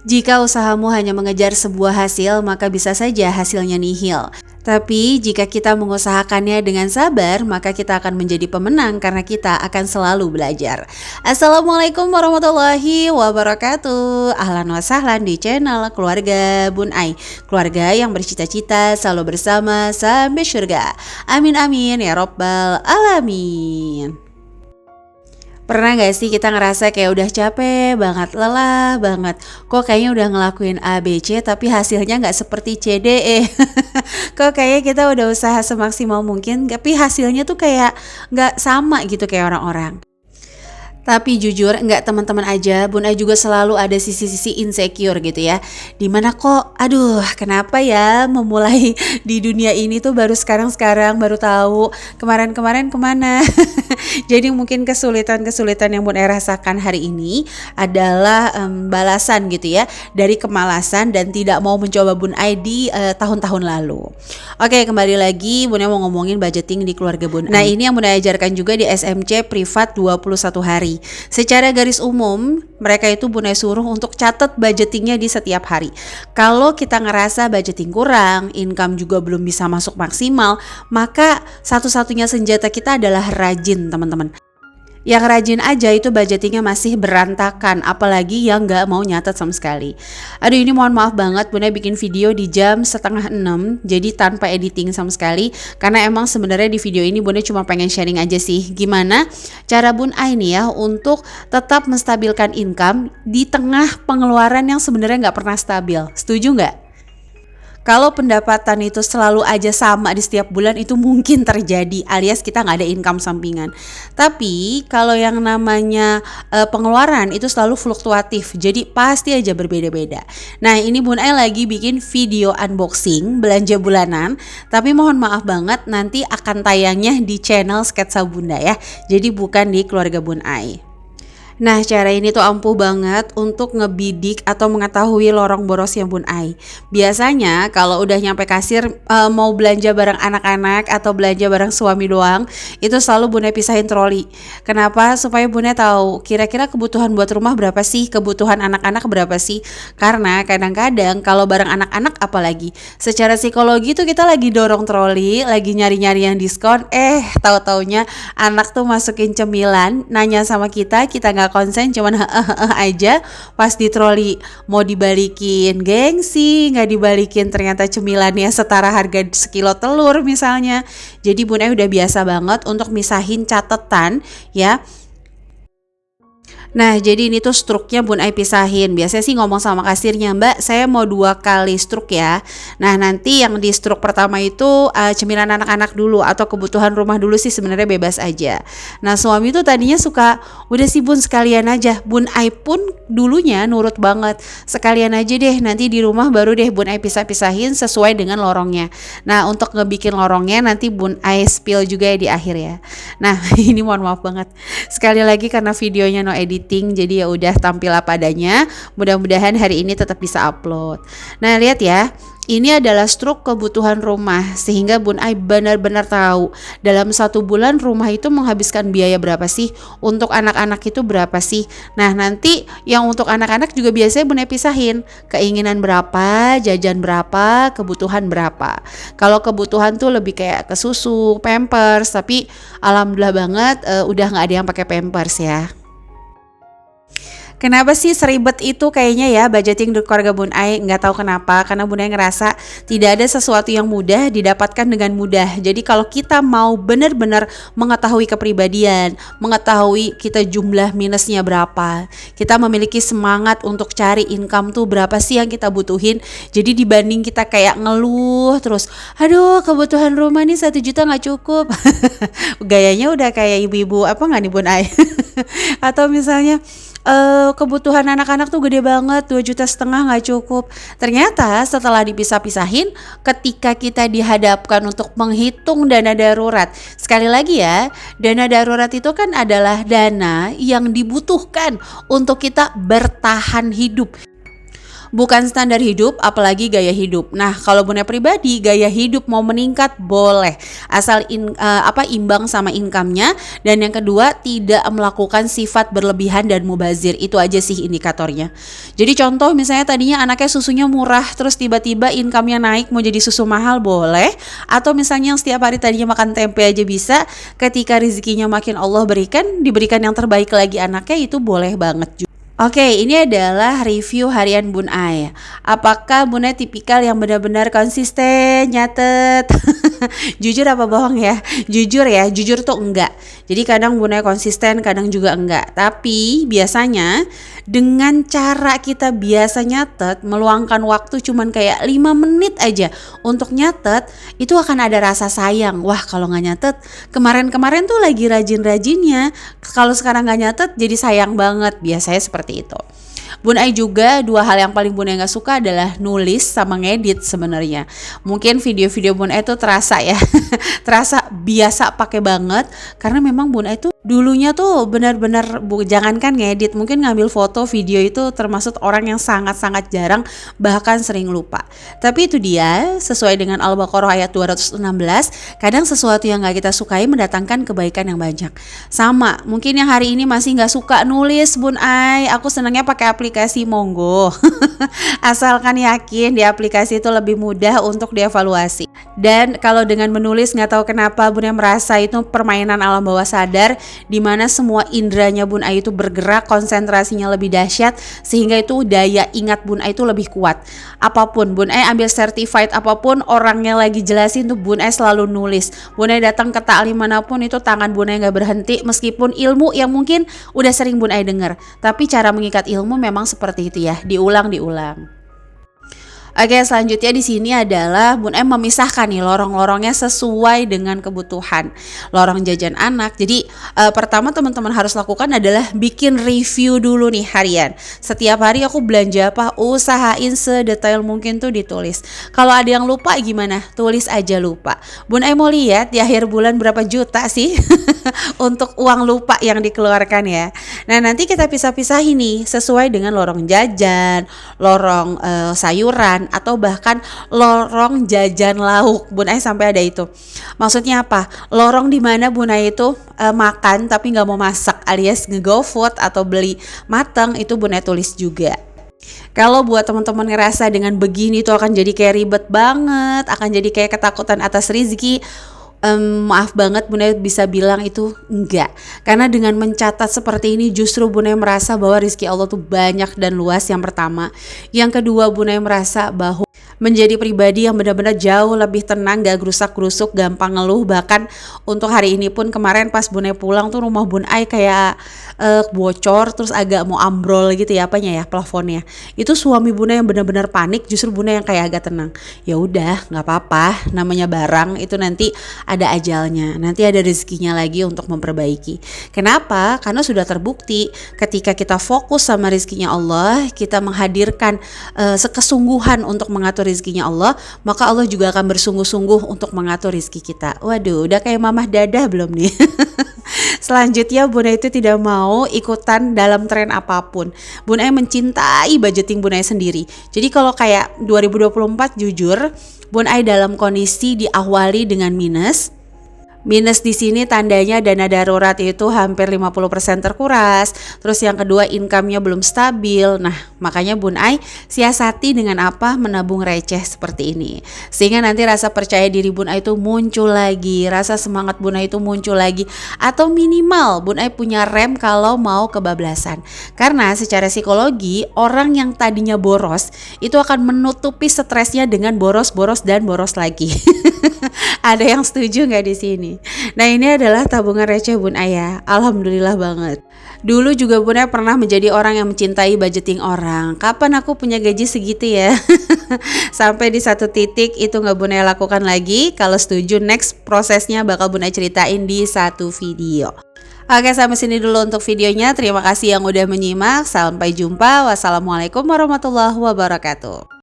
Jika usahamu hanya mengejar sebuah hasil, maka bisa saja hasilnya nihil. Tapi jika kita mengusahakannya dengan sabar, maka kita akan menjadi pemenang karena kita akan selalu belajar. Assalamualaikum warahmatullahi wabarakatuh. Ahlan wa sahlan di channel Keluarga Bun Ai. Keluarga yang bercita-cita selalu bersama sampai surga. Amin amin ya robbal alamin. Pernah gak sih kita ngerasa kayak udah capek banget, lelah banget, kok kayaknya udah ngelakuin A, B, C tapi hasilnya gak seperti C, D, E. Kok kayaknya kita udah usaha semaksimal mungkin tapi hasilnya tuh kayak gak sama gitu kayak orang-orang. Tapi jujur enggak teman-teman aja, Bun Ai juga selalu ada sisi-sisi insecure gitu ya. Dimana kok aduh kenapa ya memulai di dunia ini tuh baru sekarang baru tahu, kemarin-kemarin kemana. Jadi mungkin kesulitan-kesulitan yang Bun Ai rasakan hari ini adalah balasan gitu ya dari kemalasan dan tidak mau mencoba Bun Ai di tahun-tahun lalu. Oke, kembali lagi Bun Ai mau ngomongin budgeting di keluarga Bun Ai. Nah ini yang Bun Ai ajarkan juga di SMC privat 21 hari. Secara garis umum, mereka itu Bun Ai suruh untuk catat budgetingnya di setiap hari. Kalau kita ngerasa budgeting kurang, income juga belum bisa masuk maksimal, maka satu-satunya senjata kita adalah rajin teman-teman. Yang rajin aja itu budgetingnya masih berantakan, apalagi yang gak mau nyatet sama sekali. Aduh ini mohon maaf banget, Bun Ai bikin video di jam 5:30, jadi tanpa editing sama sekali. Karena emang sebenarnya di video ini Bun Ai cuma pengen sharing aja sih, gimana cara Bun Ai nih ya untuk tetap menstabilkan income di tengah pengeluaran yang sebenarnya gak pernah stabil. Setuju gak? Kalau pendapatan itu selalu aja sama di setiap bulan itu mungkin terjadi alias kita nggak ada income sampingan. Tapi kalau yang namanya pengeluaran itu selalu fluktuatif, jadi pasti aja berbeda-beda. Nah ini Bun Ai lagi bikin video unboxing belanja bulanan, tapi mohon maaf banget nanti akan tayangnya di channel Sketsa Bunda ya, jadi bukan di Keluarga Bun Ai. Nah cara ini tuh ampuh banget untuk ngebidik atau mengetahui lorong borosnya Bun Ai. Biasanya kalau udah nyampe kasir mau belanja barang anak-anak atau belanja barang suami doang, itu selalu Bun Ai pisahin troli. Kenapa? Supaya Bun Ai tahu kira-kira kebutuhan buat rumah berapa sih, kebutuhan anak-anak berapa sih. Karena kadang-kadang kalau barang anak-anak apalagi secara psikologi tuh kita lagi dorong troli, lagi nyari-nyari yang diskon, tahu-taunya anak tuh masukin cemilan, nanya sama kita nggak konsen, cuman aja. Pas di troli mau dibalikin gengsi, nggak dibalikin ternyata cemilannya setara harga sekilo telur misalnya. Jadi Bun Ai udah biasa banget untuk misahin catatan ya. Nah jadi ini tuh struknya Bun Ai pisahin. Biasanya sih ngomong sama kasirnya, Mbak saya mau 2 kali struk ya. Nah nanti yang di struk pertama itu cemilan anak-anak dulu atau kebutuhan rumah dulu sih sebenarnya bebas aja. Nah suami tuh tadinya suka udah sih Bun sekalian aja. Bun Ai pun dulunya nurut banget, sekalian aja deh nanti di rumah baru deh Bun Ai pisah-pisahin sesuai dengan lorongnya. Nah untuk ngebikin lorongnya nanti Bun Ai spill juga ya di akhir ya. Nah ini mohon maaf banget sekali lagi karena videonya no edit, jadi ya udah tampil apa adanya. Mudah-mudahan hari ini tetap bisa upload. Nah lihat ya, ini adalah struk kebutuhan rumah sehingga Bun Ai benar-benar tahu dalam 1 bulan rumah itu menghabiskan biaya berapa sih, untuk anak-anak itu berapa sih. Nah nanti yang untuk anak-anak juga biasanya Bun Ai pisahin keinginan berapa, jajan berapa, kebutuhan berapa. Kalau kebutuhan tuh lebih kayak ke susu, pampers, tapi alhamdulillah banget udah nggak ada yang pakai pampers ya. Kenapa sih seribet itu kayaknya ya budgeting di keluarga Bun Ai? Nggak tahu kenapa, karena Bun Ai ngerasa tidak ada sesuatu yang mudah didapatkan dengan mudah. Jadi kalau kita mau benar-benar mengetahui kepribadian, mengetahui kita jumlah minusnya berapa, kita memiliki semangat untuk cari income tuh berapa sih yang kita butuhin. Jadi dibanding kita kayak ngeluh terus, aduh kebutuhan rumah nih 1 juta nggak cukup. Gayanya udah kayak ibu-ibu apa nggak nih Bun Ai? Atau misalnya kebutuhan anak-anak tuh gede banget, 2,5 juta nggak cukup. Ternyata setelah dipisah-pisahin, ketika kita dihadapkan untuk menghitung dana darurat, sekali lagi ya, dana darurat itu kan adalah dana yang dibutuhkan untuk kita bertahan hidup. bukan standar hidup, apalagi gaya hidup. Nah, kalau Bunda pribadi, gaya hidup mau meningkat boleh, asal imbang sama income-nya. Dan yang kedua, tidak melakukan sifat berlebihan dan mubazir. Itu aja sih indikatornya. Jadi contoh misalnya tadinya anaknya susunya murah, terus tiba-tiba income-nya naik mau jadi susu mahal boleh. Atau misalnya yang setiap hari tadinya makan tempe aja bisa, ketika rezekinya makin Allah berikan, diberikan yang terbaik lagi anaknya, itu boleh banget juga. Oke, ini adalah review harian Bun Ai. Apakah Bun Ai tipikal yang benar-benar konsisten, nyatet? Jujur apa bohong ya? Jujur ya, jujur tuh enggak. Jadi kadang Bun Ai konsisten, kadang juga enggak. Tapi biasanya dengan cara kita biasa nyatet, meluangkan waktu cuman kayak 5 menit aja untuk nyatet, itu akan ada rasa sayang. Wah, kalau nggak nyatet, kemarin-kemarin tuh lagi rajin-rajinnya. Kalau sekarang nggak nyatet, jadi sayang banget. Biasanya seperti itu. Bun Ai juga, dua hal yang paling Bun Ai gak suka adalah nulis sama ngedit sebenarnya. Mungkin video-video Bun Ai tuh terasa ya, terasa biasa pakai banget, karena memang Bun Ai tuh dulunya tuh benar-benar jangankan ngedit, mungkin ngambil foto video itu termasuk orang yang sangat-sangat jarang, bahkan sering lupa. Tapi itu dia, sesuai dengan Al-Baqarah ayat 216, kadang sesuatu yang gak kita sukai mendatangkan kebaikan yang banyak. Sama, mungkin yang hari ini masih gak suka nulis Bun Ai, aku senangnya pakai aplikasi, monggo. Asalkan yakin di aplikasi itu lebih mudah untuk dievaluasi. Dan kalau dengan menulis nggak tahu kenapa Bun Ai merasa itu permainan alam bawah sadar, di mana semua indranya Bun Ai itu bergerak, konsentrasinya lebih dahsyat, sehingga itu daya ingat Bun Ai itu lebih kuat. Apapun Bun Ai ambil certified apapun, orangnya lagi jelasin tuh Bun Ai selalu nulis. Bun Ai datang ke taklim manapun itu tangan Bun Ai nggak berhenti, meskipun ilmu yang mungkin udah sering Bun Ai dengar, tapi cara mengikat ilmu memang seperti itu ya, diulang-diulang. Oke, selanjutnya di sini adalah Bun Ai memisahkan nih lorong-lorongnya sesuai dengan kebutuhan. Lorong jajan anak. Jadi pertama teman-teman harus lakukan adalah bikin review dulu nih harian. Setiap hari aku belanja apa, usahain sedetail mungkin tuh ditulis. Kalau ada yang lupa gimana? Tulis aja lupa. Bun Ai mau lihat di akhir bulan berapa juta sih untuk uang lupa yang dikeluarkan ya. Nah, nanti kita pisah-pisahin nih sesuai dengan lorong jajan, lorong sayuran, atau bahkan lorong jajan lauk. Bun Ai sampai ada itu. Maksudnya apa? Lorong di mana Bun Ai itu makan tapi nggak mau masak, alias nge-GoFood atau beli matang, itu Bun Ai tulis juga. Kalau buat teman-teman ngerasa dengan begini tuh akan jadi kayak ribet banget, akan jadi kayak ketakutan atas rezeki, maaf banget Bun Ai bisa bilang itu enggak. Karena dengan mencatat seperti ini justru Bun Ai merasa bahwa rezeki Allah tuh banyak dan luas, yang pertama. Yang kedua, Bun Ai merasa bahwa menjadi pribadi yang benar-benar jauh lebih tenang, gak gerusak-gerusuk, gampang ngeluh. Bahkan untuk hari ini pun kemarin pas Bun Ai pulang tuh rumah Bun Ai kayak bocor, terus agak mau ambrol gitu ya, apanya ya, plafonnya. Itu suami Bun Ai yang benar-benar panik, justru Bun Ai yang kayak agak tenang. Ya udah, nggak apa-apa, namanya barang itu nanti ada ajalnya, nanti ada rezekinya lagi untuk memperbaiki. Kenapa? Karena sudah terbukti ketika kita fokus sama rezekinya Allah, kita menghadirkan sekesungguhan untuk mengatur rezekinya Allah, maka Allah juga akan bersungguh-sungguh untuk mengatur rezeki kita. Waduh, udah kayak mamah dadah belum nih? Selanjutnya Bun Ai itu tidak mau ikutan dalam tren apapun. Bun Ai mencintai budgeting Bun Ai sendiri. Jadi kalau kayak 2024 jujur, Bun Ai dalam kondisi diawali dengan minus. Minus di sini tandanya dana darurat itu hampir 50% terkuras. Terus yang kedua, income-nya belum stabil. Nah, makanya Bun Ai siasati dengan apa? Menabung receh seperti ini. Sehingga nanti rasa percaya diri Bun Ai itu muncul lagi, rasa semangat Bun Ai itu muncul lagi, atau minimal Bun Ai punya rem kalau mau kebablasan. Karena secara psikologi, orang yang tadinya boros itu akan menutupi stresnya dengan boros-boros dan boros lagi. Ada yang setuju nggak di sini? Nah, ini adalah tabungan receh Bun Ai ya. Alhamdulillah banget. Dulu juga Bun Ai pernah menjadi orang yang mencintai budgeting orang. Kapan aku punya gaji segitu ya? Sampai di satu titik itu nggak Bun Ai lakukan lagi. Kalau setuju, next prosesnya bakal Bun Ai ceritain di satu video. Oke, sampai sini dulu untuk videonya. Terima kasih yang udah menyimak. Sampai jumpa. Wassalamualaikum warahmatullahi wabarakatuh.